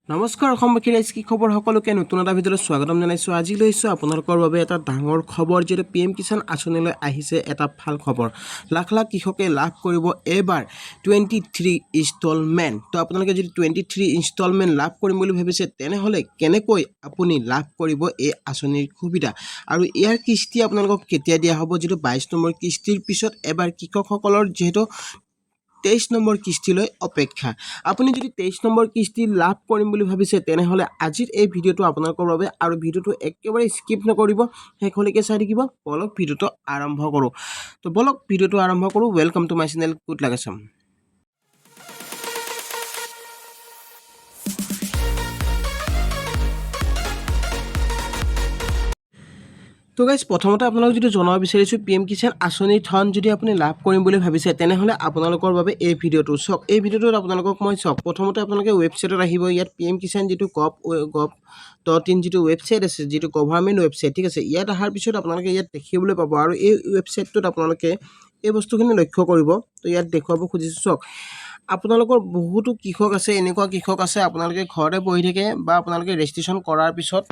নমস্কাৰ অসমবাসী ৰাইজ কি খবৰ সকলোকে নতুন এটা ভিডিঅ'লৈ স্বাগতম জনাইছোঁ। আজি লৈছোঁ আপোনালোকৰ বাবে এটা ডাঙৰ খবৰ, যিটো PM কিষাণ আঁচনিলৈ আহিছে এটা ভাল খবৰ। লাখ লাখ কৃষকে লাভ কৰিব এইবাৰ 23 ইনষ্টলমেণ্ট। তো আপোনালোকে যদি 23 ইনষ্টলমেণ্ট লাভ কৰিম বুলি ভাবিছে, তেনেহ'লে কেনেকৈ আপুনি লাভ কৰিব এই আঁচনিৰ সুবিধা আৰু ইয়াৰ কিস্তি আপোনালোকক কেতিয়া দিয়া হ'ব, যিটো 22 নম্বৰ কিস্তিৰ পিছত এবাৰ কৃষকসকলৰ যিহেতু 23 নম্বৰ কিস্তিলৈ অপেক্ষা। আপুনি যদি 23 নম্বৰ কিস্তি লাভ কৰিম বুলি ভাবিছে, তেনেহ'লে আজিৰ এই ভিডিঅ'টো আপোনালোকৰ বাবে, আৰু ভিডিঅ'টো একেবাৰে স্কিপ নকৰিব, শেষলৈকে চাই থাকিব। বলক ভিডিঅ'টো আৰম্ভ কৰোঁ। তো বলক ভিডিঅ'টো আৰম্ভ কৰোঁ। Welcome to my channel good luck Assam. তো গাইজ, প্ৰথমতে আপোনালোক যদি জনাব বিচাৰিছোঁ, PM কিষাণ আঁচনিৰ ধন যদি আপুনি লাভ কৰিম বুলি ভাবিছে, তেনেহ'লে আপোনালোকৰ বাবে এই ভিডিঅ'টো চাওক। এই ভিডিঅ'টোত আপোনালোকক মই চাওক, প্ৰথমতে আপোনালোকে ৱেবছাইটত আহিব। ইয়াত PM কিষাণ যিটো gov.in যিটো ৱেবছাইট আছে, যিটো গভৰ্ণমেণ্ট ৱেবছাইট, ঠিক আছে। ইয়াত অহাৰ পিছত আপোনালোকে ইয়াত দেখিবলৈ পাব, আৰু এই ৱেবছাইটটোত আপোনালোকে এই বস্তুখিনি লক্ষ্য কৰিব। তো ইয়াত দেখুৱাব খুজিছোঁ, চাওক। আপোনালোকৰ বহুতো কৃষক আছে, এনেকুৱা কৃষক আছে আপোনালোকে ঘৰতে বহি থাকে, বা আপোনালোকে ৰেজিষ্ট্ৰেশ্যন কৰাৰ পিছত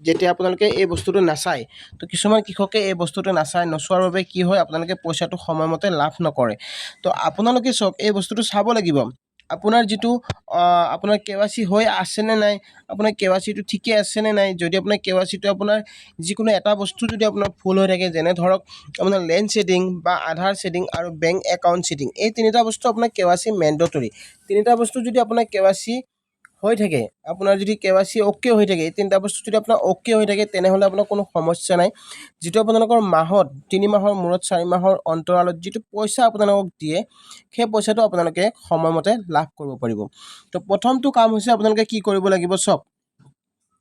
যেতিয়া আপোনালোকে এই বস্তুটো নাচায়, তো কিছুমান কৃষকে এই বস্তুটো নাচায়, নচোৱাৰ বাবে কি হয়, আপোনালোকে পইচাটো সময়মতে লাভ নকৰে। তো আপোনালোকে চাওক, এই বস্তুটো চাব লাগিব। আপোনাৰ যিটো আপোনাৰ KYC হৈ আছেনে নাই, আপোনাৰ KYCটো ঠিকে আছেনে নাই। যদি আপোনাৰ KYCটো আপোনাৰ যিকোনো এটা বস্তু যদি আপোনাৰ ভুল হৈ থাকে, যেনে ধৰক আপোনাৰ লেণ্ড ছেডিং বা আধাৰ ছেডিং আৰু বেংক একাউণ্ট ছেডিং, এই তিনিটা বস্তু আপোনাৰ KYC মেণ্ডেটৰী। তিনিটা বস্তু যদি আপোনাৰ KYC হৈ থাকে, আপোনাৰ যদি KYC অ'কে হৈ থাকে, এই তিনিটা বস্তু যদি আপোনাৰ অ'কে হৈ থাকে, তেনেহ'লে আপোনাৰ কোনো সমস্যা নাই। যিটো আপোনালোকৰ মাহত 3 মাহৰ মূৰত, 4 মাহৰ অন্তৰালত যিটো পইচা আপোনালোকক দিয়ে, সেই পইচাটো আপোনালোকে সময়মতে লাভ কৰিব পাৰিব। তো প্ৰথমটো কাম হৈছে আপোনালোকে কি কৰিব লাগিব, চাওক।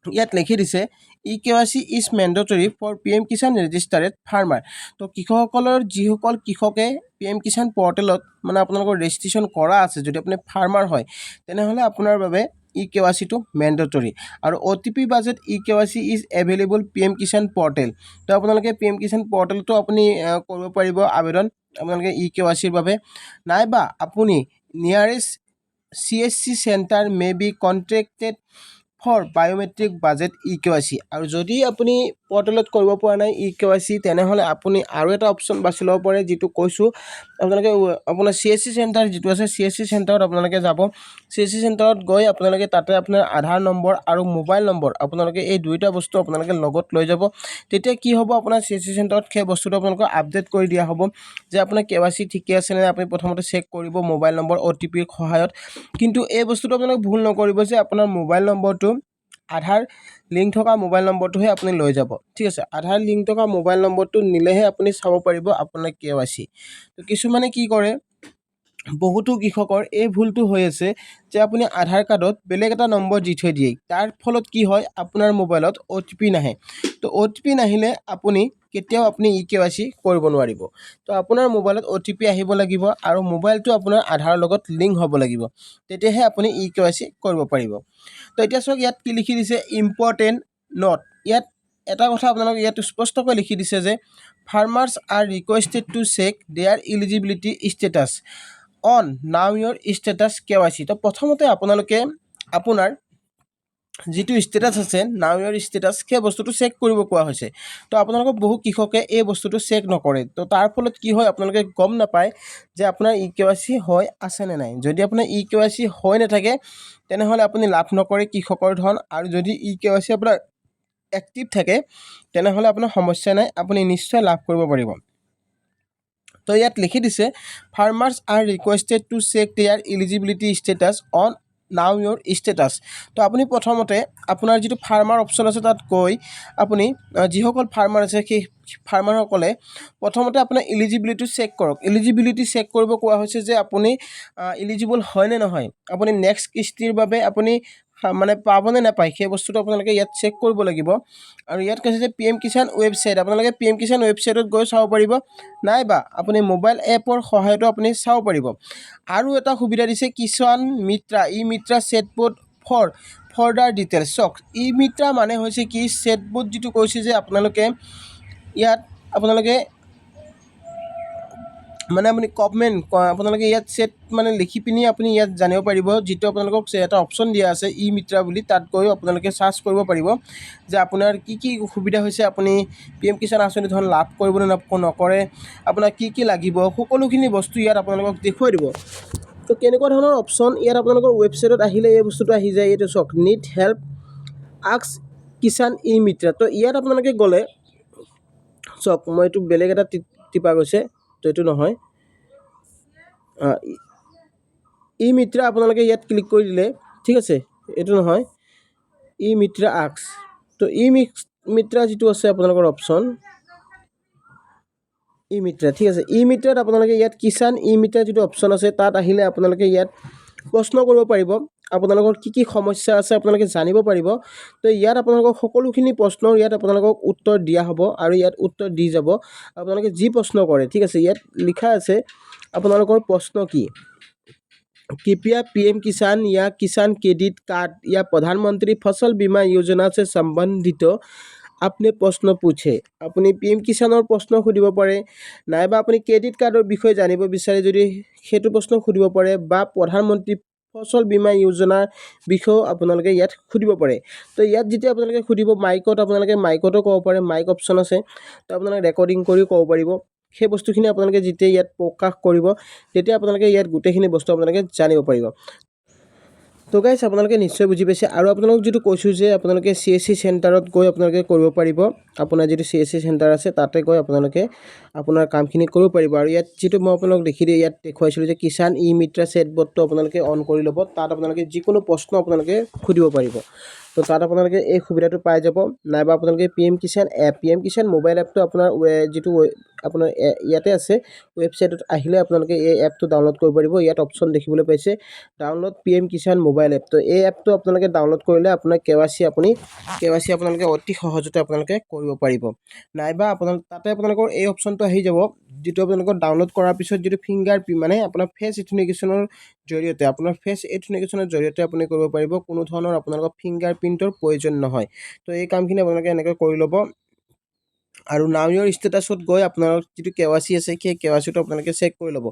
ইয়াত লিখি দিছে EKYC is mandatory for PM Kisan registered farmer. তো কৃষকসকলৰ যিসকল কৃষকে PM কিষাণ পৰ্টেলত মানে আপোনালোকৰ ৰেজিষ্ট্ৰেশ্যন কৰা আছে, যদি আপুনি ফাৰ্মাৰ হয়, তেনেহ'লে আপোনাৰ বাবে EKYCটো মেণ্ডেটৰী। আৰু OTP based EKYC is available PM Kisan portal. তো আপোনালোকে PM কিষাণ পৰ্টেলতো আপুনি কৰিব পাৰিব আবেদন আপোনালোকে EKYCৰ বাবে, নাইবা আপুনি nearest CSC centre may be contracted for biometric based EKYC। আৰু যদি আপুনি পৰ্টেলত কৰিব পৰা নাই EKYC, তেনেহ'লে আপুনি আৰু এটা অপশ্যন বাছি ল'ব পাৰে, যিটো কৈছোঁ আপোনালোকে। আপোনাৰ CSC চেণ্টাৰ যিটো আছে, CSC চেণ্টাৰত আপোনালোকে যাব। CSC চেণ্টাৰত গৈ আপোনালোকে তাতে আপোনাৰ আধাৰ নম্বৰ আৰু মোবাইল নম্বৰ, আপোনালোকে এই দুইটা বস্তু আপোনালোকে লগত লৈ যাব। তেতিয়া কি হ'ব, আপোনাৰ CSC চেণ্টাৰত সেই বস্তুটো আপোনালোকক আপডেট কৰি দিয়া হ'ব, যে আপোনাৰ KYC ঠিকে আছে নে। আপুনি প্ৰথমতে চেক কৰিব মোবাইল নম্বৰ OTPৰ সহায়ত। কিন্তু এই বস্তুটো আপোনালোকে ভুল নকৰিব, যে আপোনাৰ মোবাইল নম্বৰটো আধাৰ লিংক থকা মোবাইল নম্বৰটোহে আপুনি লৈ যাব, ঠিক আছে। আধাৰ লিংক থকা মোবাইল নম্বৰটো নিলেহে আপুনি চাব পাৰিব আপোনাৰ KYC। তো কিছুমানে কি কৰে, বহুতো কৃষকৰ এই ভুলটো হৈ আছে, যে আপুনি আধাৰ কাৰ্ডত বেলেগ এটা নম্বৰ দি থৈ দিয়ে। তাৰ ফলত কি হয়, আপোনাৰ মোবাইলত OTP নাহে। তো OTP নাহিলে আপুনি কেতিয়াও আপুনি EKYC কৰিব নোৱাৰিব। তো আপোনাৰ মোবাইলত OTP আহিব লাগিব, আৰু মোবাইলটো আপোনাৰ আধাৰৰ লগত লিংক হ'ব লাগিব, তেতিয়াহে আপুনি EKYC কৰিব পাৰিব। তো এতিয়া চাওক, ইয়াত কি লিখি দিছে, ইম্পৰ্টেণ্ট নোট। ইয়াত এটা কথা আপোনালোকে ইয়াত স্পষ্টকৈ লিখি দিছে, যে farmers are requested to check their eligibility status on now your status KYC। তো প্ৰথমতে আপোনালোকে আপোনাৰ যিটো ষ্টেটাছ আছে, নাও ইয়ৰ ষ্টেটাছ, সেই বস্তুটো চেক কৰিব কোৱা হৈছে। তো আপোনালোকক বহু কৃষকে এই বস্তুটো চেক নকৰে। তো তাৰ ফলত কি হয়, আপোনালোকে গম নাপায় যে আপোনাৰ EKYC হৈ আছেনে নাই। যদি আপোনাৰ EKYC হৈ নাথাকে, তেনেহ'লে আপুনি লাভ নকৰে কৃষকৰ ধন। আৰু যদি EKYC আপোনাৰ এক্টিভ থাকে, তেনেহ'লে আপোনাৰ সমস্যা নাই, আপুনি নিশ্চয় লাভ কৰিব পাৰিব। তো ইয়াত লিখি দিছে, farmers are requested to check their eligibility status on now your status. তো আপুনি প্ৰথমতে আপোনাৰ যিটো ফাৰ্মাৰ অপশ্যন আছে, তাত গৈ আপুনি যিসকল ফাৰ্মাৰ আছে, সেই ফাৰ্মাৰসকলে প্ৰথমতে আপোনাৰ ইলিজিবিলিটি চেক কৰক। ইলিজিবিলিটি চেক কৰিব কোৱা হৈছে, যে আপুনি ইলিজিবল হয় নে নহয়, আপুনি নেক্সট কিস্তিৰ বাবে আপুনি মানে পাবনে নাপায়, সেই বস্তুটো আপোনালোকে ইয়াত চেক কৰিব লাগিব। আৰু ইয়াত কৈছে যে PM কিষাণ ৱেবছাইট, আপোনালোকে PM কিষাণ ৱেবছাইটত গৈ চাব পাৰিব, নাইবা আপুনি মোবাইল এপৰ সহায়তো আপুনি চাব পাৰিব। আৰু এটা সুবিধা দিছে, Kisan Mitra, Mitra chatbot for further details. চাওক, মিত্ৰা মানে হৈছে কি, চেটবট যিটো কৈছে, যে আপোনালোকে ইয়াত আপোনালোকে মানে আপুনি কমেণ্ট আপোনালোকে ইয়াত চেট মানে লিখি পিনি আপুনি ইয়াত জানিব পাৰিব, যিটো আপোনালোকক এটা অপশ্যন দিয়া আছে ই মিত্ৰা বুলি, তাত গৈ আপোনালোকে চাৰ্চ কৰিব পাৰিব যে আপোনাৰ কি সুবিধা হৈছে, আপুনি PM কিষাণ আঁচনি ধন লাভ কৰিবলৈ নকৰে, আপোনাৰ কি লাগিব, সকলোখিনি বস্তু ইয়াত আপোনালোকক দেখুৱাই দিব। তো কেনেকুৱা ধৰণৰ অপশ্যন ইয়াত আপোনালোকৰ ৱেবছাইটত আহিলে এই বস্তুটো আহি যায়। এইটো চাওক, নিড হেল্প আস্ক কিষাণ ই মিত্ৰা। তো ইয়াত আপোনালোকে গ'লে চাওক, মই এইটো বেলেগ এটা টিপা গৈছে, তো এইটো নহয়, ই মিত্ৰা আপোনালোকে ইয়াত ক্লিক কৰি দিলে, ঠিক আছে, এইটো নহয়, ই মিত্ৰা আস্ক। তো ই মিত্ৰা যিটো আছে আপোনালোকৰ অপশ্যন ই মিত্ৰা, ঠিক আছে, ই মিত্ৰাত আপোনালোকে ইয়াত কিষাণ ই মিত্ৰা যিটো অপশ্যন আছে তাত আহিলে আপোনালোকে ইয়াত প্ৰশ্ন কৰিব পাৰিব, আপোনালোকৰ কি সমস্যা আছে আপোনালোকে জানিব পাৰিব। তো ইয়াত আপোনালোকক সকলোখিনি প্ৰশ্নৰ ইয়াত আপোনালোকক উত্তৰ দিয়া হ'ব আৰু ইয়াত উত্তৰ দি যাব আপোনালোকে যি প্ৰশ্ন কৰে, ঠিক আছে। ইয়াত লিখা আছে আপোনালোকৰ প্ৰশ্ন কি, कृपया PM किसान या किसान क्रेडिट कार्ड या प्रधानमंत्री फसल बीमा योजना से संबंधित अपने प्रश्न पूछे। আপুনি PM কিষাণৰ প্ৰশ্ন সুধিব পাৰে, নাইবা আপুনি ক্ৰেডিট কাৰ্ডৰ বিষয়ে জানিব বিচাৰে যদি সেইটো প্ৰশ্ন সুধিব পাৰে, বা প্ৰধানমন্ত্ৰী ফচল বীমা যোজনাৰ বিষয়েও আপোনালোকে ইয়াত সুধিব পাৰে। তো ইয়াত যেতিয়া আপোনালোকে সুধিব মাইকত, আপোনালোকে মাইকতো ক'ব পাৰে, মাইক অপশ্যন আছে, তো আপোনালোকে ৰেকৰ্ডিং কৰিও ক'ব পাৰিব। সেই বস্তুখিনি আপোনালোকে যেতিয়া ইয়াত প্ৰকাশ কৰিব তেতিয়া আপোনালোকে ইয়াত গোটেইখিনি বস্তু আপোনালোকে জানিব পাৰিব। তো গাইজ আপোনালোকে নিশ্চয় বুজি পাইছে। আৰু আপোনালোকক যিটো কৈছোঁ যে আপোনালোকে CSC চেণ্টাৰত গৈ আপোনালোকে কৰিব পাৰিব, আপোনাৰ যিটো CSC চেণ্টাৰ আছে তাতে গৈ আপোনালোকে আপোনাৰ কামখিনি কৰিব পাৰিব। আৰু ইয়াত যিটো মই আপোনালোকক ইয়াত দেখুৱাইছিলোঁ যে কিষাণ ই মিত্ৰা চেটবটটো আপোনালোকে অন কৰি ল'ব, তাত আপোনালোকে যিকোনো প্ৰশ্ন আপোনালোকে সুধিব পাৰিব। তো তাত আপোনালোকে এই সুবিধাটো পাই যাব। নাইবা আপোনালোকে PM Kisan app, PM Kisan mobile এপটো আপোনাৰ যিটো আপোনাৰ ইয়াতে আছে, ৱেবছাইটত আহিলে আপোনালোকে এই এপটো ডাউনলোড কৰিব পাৰিব। ইয়াত অপশ্যন দেখিবলৈ পাইছে download PM Kisan mobile app. তো এই এপটো আপোনালোকে ডাউনলোড কৰিলে আপোনাৰ KYC আপোনালোকে অতি সহজতে আপোনালোকে কৰিব পাৰিব। নাইবা তাতে আপোনালোকৰ এই অপশ্যনটো আহি যাব, যিটো আপোনালোকৰ ডাউনলোড কৰাৰ পিছত যিটো ফিংগাৰ মানে আপোনাৰ ফেচ অথেণ্টিকেশ্যনৰ জৰিয়তে, আপুনি কৰিব পাৰিব, কোনো ধৰণৰ আপোনালোকৰ ফিংগাৰ প্ৰিণ্টৰ প্ৰয়োজন নহয়। তো এই কামখিনি আপোনালোকে এনেকৈ কৰি ল'ব। আৰু নাও ইয়ৰ ষ্টেটাছত গৈ আপোনাৰ যিটো KYC আছে সেই KYCটো আপোনালোকে চেক কৰি ল'ব।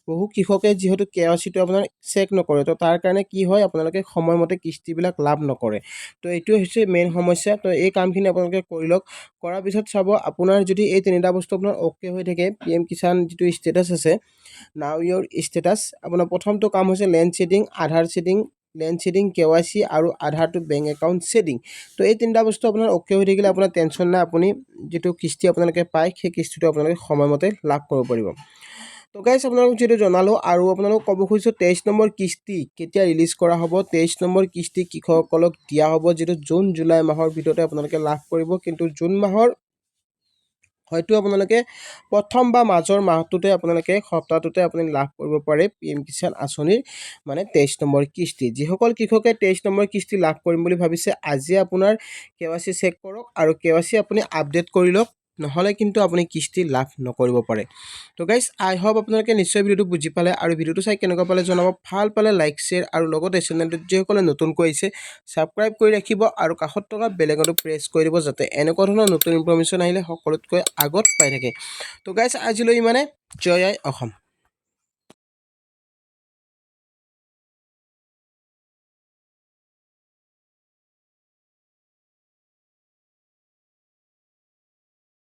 বহু কৃষকে যিহেতু KYCটো আপোনাৰ চেক নকৰে, তো তাৰ কাৰণে কি হয়, আপোনালোকে সময়মতে কিস্তিবিলাক লাভ নকৰে। তো এইটোৱে হৈছে মেইন সমস্যা। তো এই কামখিনি আপোনালোকে কৰি লওক। কৰাৰ পিছত চাব, আপোনাৰ যদি এই তিনিটা বস্তু আপোনাৰ অ'কে হৈ থাকে, PM কিষাণ যিটো ষ্টেটাছ আছে নাও ইয়ৰ ষ্টেটাছ, আপোনাৰ প্ৰথমটো কাম হৈছে লেণ্ড ছেডিং, আধাৰ ছেডিং, KYC আৰু আধাৰ টু বেংক একাউণ্ট ছেডিং। তো এই তিনিটা বস্তু আপোনাৰ অ'কে হৈ থাকিলে আপোনাৰ টেনশ্যন নাই, আপুনি যিটো কিস্তি আপোনালোকে পায় সেই কিস্তিটো আপোনালোকে সময়মতে লাভ কৰিব পাৰিব। তো গাইজ আপোনালোকক যিটো জনালোঁ, আৰু আপোনালোকক ক'ব খুজিছোঁ 23 নম্বৰ কিস্তি কেতিয়া ৰিলিজ কৰা হ'ব। 23 নম্বৰ কিস্তি কৃষকসকলক দিয়া হ'ব, যিটো জুন জুলাই মাহৰ ভিতৰতে আপোনালোকে লাভ কৰিব। কিন্তু জুন মাহৰ হয়তো আপোনালোকে প্ৰথম বা মাজৰ মাহটোতে আপোনালোকে সপ্তাহটোতে আপুনি লাভ কৰিব পাৰে PM কিষাণ আঁচনিৰ মানে 23 নম্বৰ কিস্তি। যিসকল কৃষকে 23 নম্বৰ কিস্তি লাভ কৰিম বুলি ভাবিছে, আজি আপোনাৰ KYC চেক কৰক আৰু KYC আপুনি আপডেট কৰি লওক, নহ'লে কিন্তু আপুনি কিস্তি লাভ নকৰিব পাৰে। তো গাইজ আই হোপ আপোনালোকে নিশ্চয় ভিডিঅ'টো বুজি পালে, আৰু ভিডিঅ'টো চাই কেনেকুৱা পালে জনাব। ভাল পালে লাইক, শ্বেয়াৰ আৰু লগতে চেনেলটোত যিসকলে নতুনকৈ আহিছে ছাবস্ক্ৰাইব কৰি ৰাখিব আৰু কাষত থকা বেল আইকনটো প্ৰেছ কৰি দিব, যাতে এনেকুৱা ধৰণৰ নতুন ইনফৰমেশ্যন আহিলে সকলোতকৈ আগত পাই থাকে। তো গাইজ আজিলৈ ইমানে। জয় আই অসম।